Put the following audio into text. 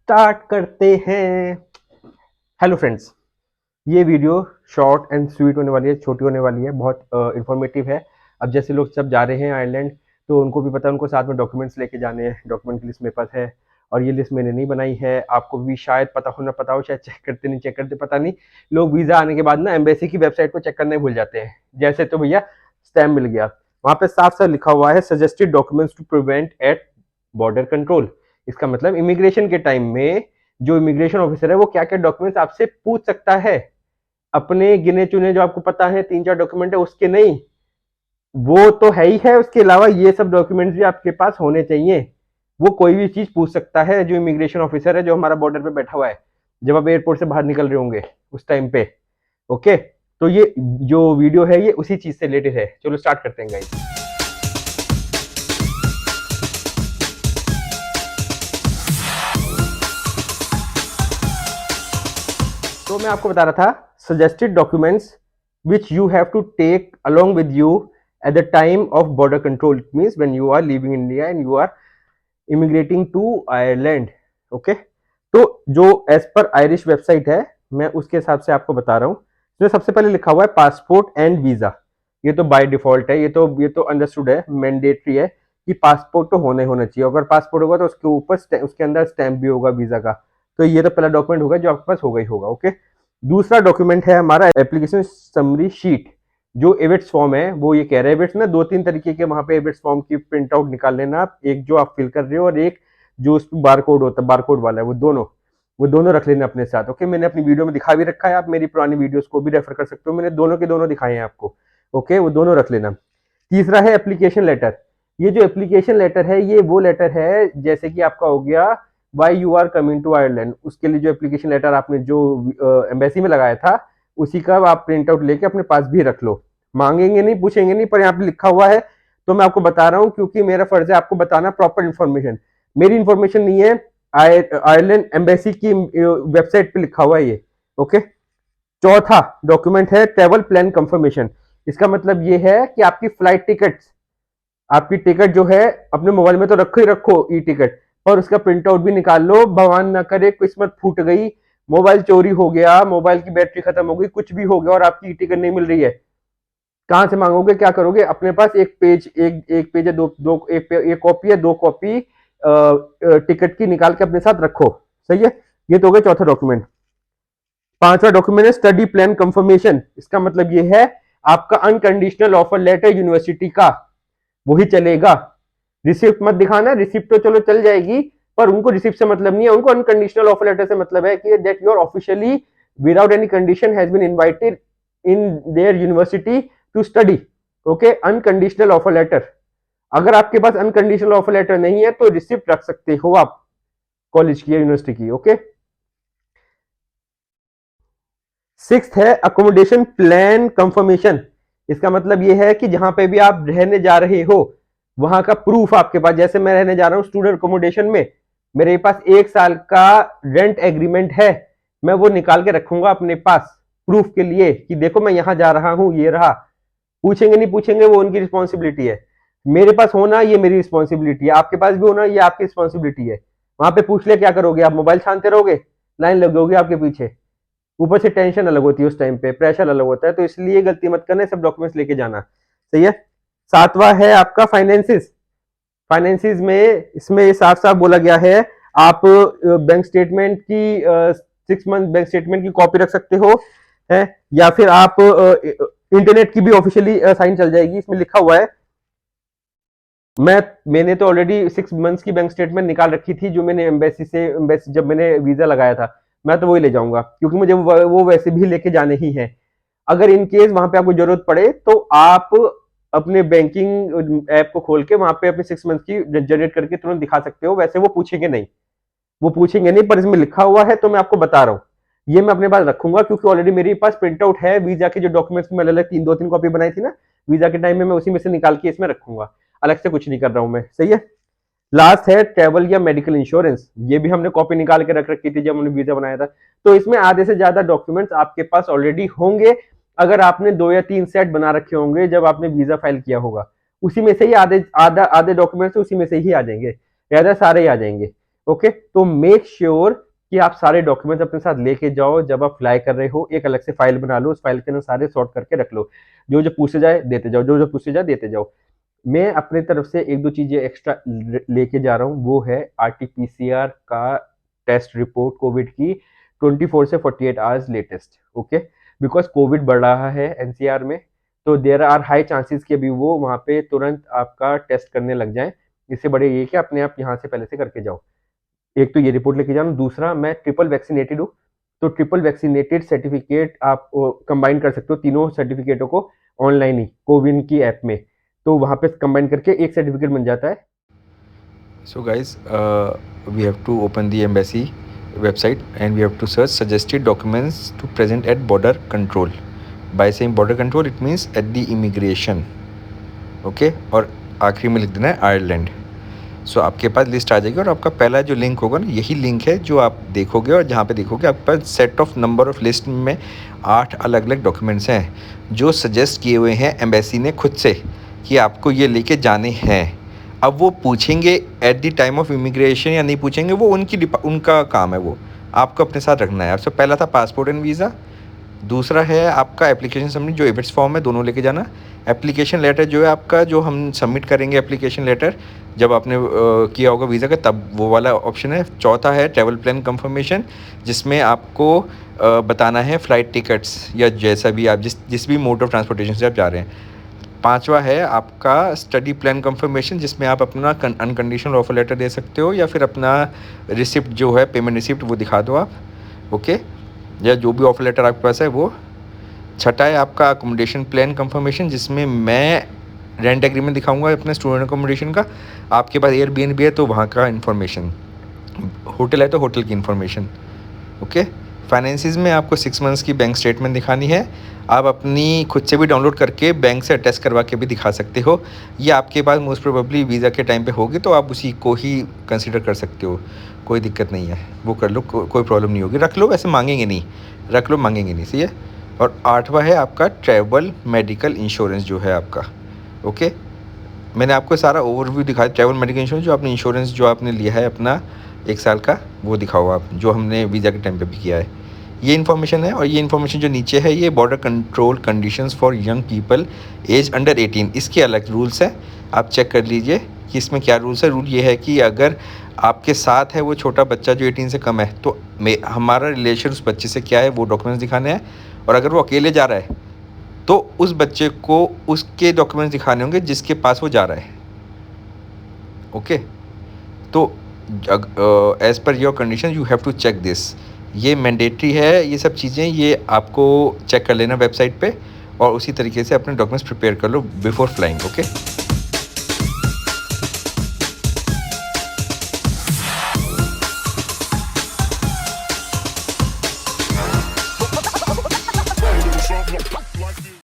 Start करते हैं। Hello friends, ये वीडियो शॉर्ट एंड स्वीट होने वाली है, छोटी होने वाली है, बहुत इंफॉर्मेटिव है। अब जैसे लोग सब जा रहे हैं आयरलैंड, तो उनको भी पता है, उनको साथ में डॉक्यूमेंट्स लेके जाने हैं। डॉक्यूमेंट की लिस्ट मेरे पास है और ये लिस्ट मैंने नहीं बनाई है, आपको भी शायद पता हो, ना पता हो, शायद चेक करते नहीं चेक करते, पता नहीं। लोग वीज़ा आने के बाद ना एम्बेसी की वेबसाइट को चेक करना ही भूल जाते हैं। जैसे तो भैया स्टैम्प मिल गया, वहाँ पे साफ साफ लिखा हुआ है suggested documents to prevent at border control. इसका मतलब इमिग्रेशन के टाइम में जो इमिग्रेशन ऑफिसर है वो क्या क्या डॉक्यूमेंट्स आपसे पूछ सकता है। अपने गिने चुने जो आपको पता है 3-4 डॉक्यूमेंट है उसके नहीं, वो तो है ही है, उसके अलावा ये सब डॉक्यूमेंट्स भी आपके पास होने चाहिए। वो कोई भी चीज पूछ सकता है जो इमिग्रेशन ऑफिसर है, जो हमारा बॉर्डर पे बैठा हुआ है, जब आप एयरपोर्ट से बाहर निकल रहे होंगे उस टाइम पे। ओके, तो ये जो वीडियो है ये उसी चीज से रिलेटेड है। चलो स्टार्ट करते हैं गाइस। तो मैं आपको बता रहा था suggested documents which you have to take along with you at the time of border control, means when you are living India and you are immigrating to Ireland. Okay, तो जो एज पर आयरिश वेबसाइट है, मैं उसके हिसाब से आपको बता रहा हूँ। तो सबसे पहले लिखा हुआ है पासपोर्ट एंड वीजा। ये तो बाय डिफॉल्ट है, ये तो अंडरस्टूड है, मैंडेटरी है कि पासपोर्ट तो होना चाहिए। अगर पासपोर्ट होगा तो उसके ऊपर उसके अंदर स्टैंप भी होगा वीजा का। तो ये तो पहला डॉक्यूमेंट होगा जो आपके पास होगा ही होगा। ओके, दूसरा डॉक्यूमेंट है हमारा एप्लीकेशन समरी शीट। जो एविट्स फॉर्म है वो ये कह रहे हैं, एविट्स ना 2-3 तरीके के वहां पे एविट्स फॉर्म की प्रिंट आउट निकाल लेना आप। एक जो आप फिल कर रहे हो और एक जो उस बार कोड होता है, बार कोड वाला है, वो दोनों रख लेना अपने साथ। ओके, मैंने अपनी वीडियो में दिखा भी रखा है, आप मेरी पुरानी वीडियोस को भी रेफर कर सकते हो, मैंने दोनों के दोनों दिखाए हैं आपको। ओके, वो दोनों रख लेना। तीसरा है एप्लीकेशन लेटर। ये जो एप्लीकेशन लेटर है ये वो लेटर है, जैसे कि आपका हो गया why you are coming to Ireland, उसके लिए जो एप्लीकेशन लेटर आपने जो एम्बेसी में लगाया था उसी का आप प्रिंट आउट लेके अपने पास भी रख लो। मांगेंगे नहीं, पूछेंगे नहीं, पर यहाँ पे लिखा हुआ है तो मैं आपको बता रहा हूँ, क्योंकि मेरा फर्ज है आपको बताना प्रॉपर इन्फॉर्मेशन। मेरी इन्फॉर्मेशन नहीं है, आयरलैंड एम्बेसी की वेबसाइट पे लिखा हुआ है ये। ओके, चौथा डॉक्यूमेंट है ट्रेवल प्लान कंफर्मेशन। इसका मतलब ये है कि आपकी फ्लाइट टिकट, आपकी टिकट जो है अपने मोबाइल में तो रखो ही रखो ई टिकट, और उसका प्रिंट आउट भी निकाल लो। भगवान ना करे किस्मत फूट गई, मोबाइल चोरी हो गया, मोबाइल की बैटरी खत्म हो गई, कुछ भी हो गया और आपकी ई टिकट नहीं मिल रही है, कहां से मांगोगे, क्या करोगे? अपने पास एक पेज, एक पेज है, दो दो एक कॉपी है, 2 कॉपी टिकट की निकाल के अपने साथ रखो। सही है, ये तो हो गया चौथा डॉक्यूमेंट। पांचवा डॉक्यूमेंट है स्टडी प्लान कंफर्मेशन। इसका मतलब ये है आपका अनकंडीशनल ऑफर लेटर यूनिवर्सिटी का, वही चलेगा। रिसिप्ट मत दिखाना, रिसिप्ट तो चलो चल जाएगी, पर उनको रिसिप्ट से मतलब नहीं है, उनको अनकंडीशनल ऑफर लेटर से मतलब है कि that you're officially without any condition has been invited in their university to study. Okay, unconditional offer letter. अगर आपके पास अनकंडीशनल ऑफर लेटर नहीं है तो रिसिप्ट रख सकते हो आप कॉलेज की या यूनिवर्सिटी की। ओके, सिक्स्थ है अकोमोडेशन प्लान कंफर्मेशन। इसका मतलब यह है कि जहां पे भी आप रहने जा रहे हो वहां का प्रूफ आपके पास, जैसे मैं रहने जा रहा हूं स्टूडेंट अकोमोडेशन में, मेरे पास 1 साल का रेंट एग्रीमेंट है, मैं वो निकाल के रखूंगा अपने पास प्रूफ के लिए कि देखो मैं यहां जा रहा हूं, ये रहा। पूछेंगे नहीं पूछेंगे, वो उनकी रिस्पॉन्सिबिलिटी है। मेरे पास होना ये मेरी रिस्पॉन्सिबिलिटी है, आपके पास भी होना ये आपकी रिस्पॉन्सिबिलिटी है। वहां पे पूछ ले क्या करोगे आप? मोबाइल छानते रहोगे, लाइन लगोगे आपके पीछे, ऊपर से टेंशन अलग होती है, उस टाइम पे प्रेशर अलग होता है, तो इसलिए गलती मत करना, सब डॉक्यूमेंट्स लेके जाना। सही है। सातवां है आपका फाइनेंसिस। फाइनेंसिस में इसमें साफ साफ बोला गया है आप बैंक स्टेटमेंट की 6 मंथ बैंक स्टेटमेंट की कॉपी रख सकते हो, है, या फिर आप इंटरनेट की भी ऑफिशियली साइन चल जाएगी। इसमें लिखा हुआ है, मैंने तो ऑलरेडी 6 मंथ्स की बैंक स्टेटमेंट निकाल रखी थी, जो मैंने एम्बेसी जब मैंने वीजा लगाया था, मैं तो वही ले जाऊंगा, क्योंकि मुझे वो वैसे भी लेके जाने ही है। अगर इन केस वहां पे आपको जरूरत पड़े तो आप अपने बैंकिंग ऐप को खोल के वहां पे अपने 6 मंथ की जनरेट करके तुरंत दिखा सकते हो। वैसे वो पूछेंगे नहीं, वो पूछेंगे नहीं, पर इसमें लिखा हुआ है तो मैं आपको बता रहा हूँ। ये मैं अपने पास रखूंगा, क्योंकि ऑलरेडी मेरे पास प्रिंट आउट है वीजा के, जो डॉक्यूमेंट्स में अलग अलग 2-3 कॉपी बनाई थी ना वीजा के टाइम में, मैं उसी में से निकाल के इसमें रखूंगा, अलग से कुछ नहीं कर रहा हूं मैं। सही है। लास्ट है ट्रेवल या मेडिकल इंश्योरेंस। ये भी हमने कॉपी निकाल के रख रखी थी जब हमने वीजा बनाया था। तो इसमें आधे से ज्यादा डॉक्यूमेंट्स आपके पास ऑलरेडी होंगे, अगर आपने 2 या 3 सेट बना रखे होंगे जब आपने वीजा फाइल किया होगा, उसी में से ही आधे आधे डॉक्यूमेंट्स उसी में से ही आ जाएंगे, या सारे ही आ जाएंगे। ओके, तो मेक श्योर कि आप सारे डॉक्यूमेंट्स अपने साथ लेके जाओ। जब आप फ्लाई कर रहे हो एक अलग से फाइल बना लो, उस फाइल के अंदर सारे सॉर्ट करके रख लो, जो जो पूछे जाए देते जाओ, जो जो पूछे जाए देते जाओ। मैं अपनी तरफ से एक दो चीजें एक्स्ट्रा लेके जा रहा हूँ, वो है आरटीपीसीआर का टेस्ट रिपोर्ट कोविड की 24 से 48 hours latest. Okay, because Covid बढ़ रहा है एनसीआर में, तो देर आर हाई चांसेस कि अभी वो वहाँ पे तुरंत आपका टेस्ट करने लग जाए। इससे बड़े ये कि अपने आप यहाँ से पहले से करके जाओ। एक तो ये रिपोर्ट लेके जाना, दूसरा मैं ट्रिपल वैक्सीनेटेड हूँ, तो ट्रिपल वैक्सीनेटेड सर्टिफिकेट आप कंबाइन कर सकते हो तीनों सर्टिफिकेटों को ऑनलाइन ही कोविन की ऐप में, तो वहाँ पे कंबाइन करके एक सर्टिफिकेट बन जाता है। So guys, we have to open the embassy website and we have to search suggested documents to present at border control. By saying border control, it means at the immigration. Okay, और आखिरी में लिख देना है Ireland. सो आपके पास list आ जाएगी और आपका पहला जो लिंक होगा ना, यही लिंक है जो आप देखोगे, और जहाँ पे देखोगे आपके पास set of number of list में 8 अलग अलग डॉक्यूमेंट्स हैं जो सजेस्ट किए हुए हैं एम्बेसी ने खुद से कि आपको ये लेके जाने हैं। अब वो पूछेंगे eight the time of immigration या नहीं पूछेंगे, वो उनका काम है, वो आपको अपने साथ रखना है। आपसे पहला था पासपोर्ट एंड वीज़ा, दूसरा है आपका एप्लीकेशन सबमिट, जो एविट्स फॉर्म है दोनों लेके जाना। एप्लीकेशन लेटर जो है आपका, जो हम सबमिट करेंगे एप्लीकेशन लेटर जब आपने किया होगा वीज़ा का, तब वो वाला ऑप्शन है। चौथा है ट्रैवल प्लान कंफर्मेशन, जिसमें आपको बताना है फ़्लाइट टिकट्स या जैसा भी आप जिस भी मोड ऑफ ट्रांसपोर्टेशन से आप जा रहे हैं। पांचवा है आपका स्टडी प्लान कंफर्मेशन, जिसमें आप अपना अनकंडीशनल ऑफर लेटर दे सकते हो या फिर अपना रिसिप्ट जो है पेमेंट रिसिप्ट वो दिखा दो आप। ओके, या जो भी ऑफर लेटर आपके पास है वो। छठा है आपका अकोमोडेशन प्लान कंफर्मेशन, जिसमें मैं रेंट एग्रीमेंट दिखाऊंगा अपने स्टूडेंट अकोमोडेशन का। आपके पास एयरबीएनबी है तो वहाँ का इन्फॉर्मेशन, होटल है तो होटल की इन्फॉर्मेशन। ओके, फाइनेंसिस में आपको 6 मंथ्स की बैंक स्टेटमेंट दिखानी है। आप अपनी खुद से भी डाउनलोड करके बैंक से अटैच करवा के भी दिखा सकते हो। ये आपके पास मोस्ट प्रोबेबली वीज़ा के टाइम पे होगी, तो आप उसी को ही कंसिडर कर सकते हो, कोई दिक्कत नहीं है, वो कर लो, कोई प्रॉब्लम नहीं होगी। रख लो, वैसे मांगेंगे नहीं, रख लो, मांगेंगे नहीं, सही है। और आठवां है आपका ट्रैवल मेडिकल इंश्योरेंस जो है आपका। ओके, मैंने आपको सारा ओवरव्यू दिखाया। ट्रैवल मेडिकल इंश्योरेंस जो आपने इंश्योरेंस जो आपने लिया है अपना 1 साल का, वो दिखाओ आप, जो हमने वीज़ा के टाइम पे भी किया है। ये इन्फॉर्मेशन है। और ये इन्फॉर्मेशन जो नीचे है, ये border control conditions for young people age under 18, इसके अलग रूल्स हैं, आप चेक कर लीजिए कि इसमें क्या रूल्स है। रूल ये है कि अगर आपके साथ है वो छोटा बच्चा जो 18 से कम है, तो हमारा रिलेशन उस बच्चे से क्या है वो डॉक्यूमेंट्स दिखाने हैं। और अगर वो अकेले जा रहा है तो उस बच्चे को उसके डॉक्यूमेंट्स दिखाने होंगे जिसके पास वो जा रहा है। ओके, तो as per your condition you have to check this. ये मैंडेटरी है, ये सब चीज़ें ये आपको चेक कर लेना वेबसाइट पे, और उसी तरीके से अपने डॉक्यूमेंट्स प्रिपेयर कर लो बिफोर फ्लाइंग। ओके।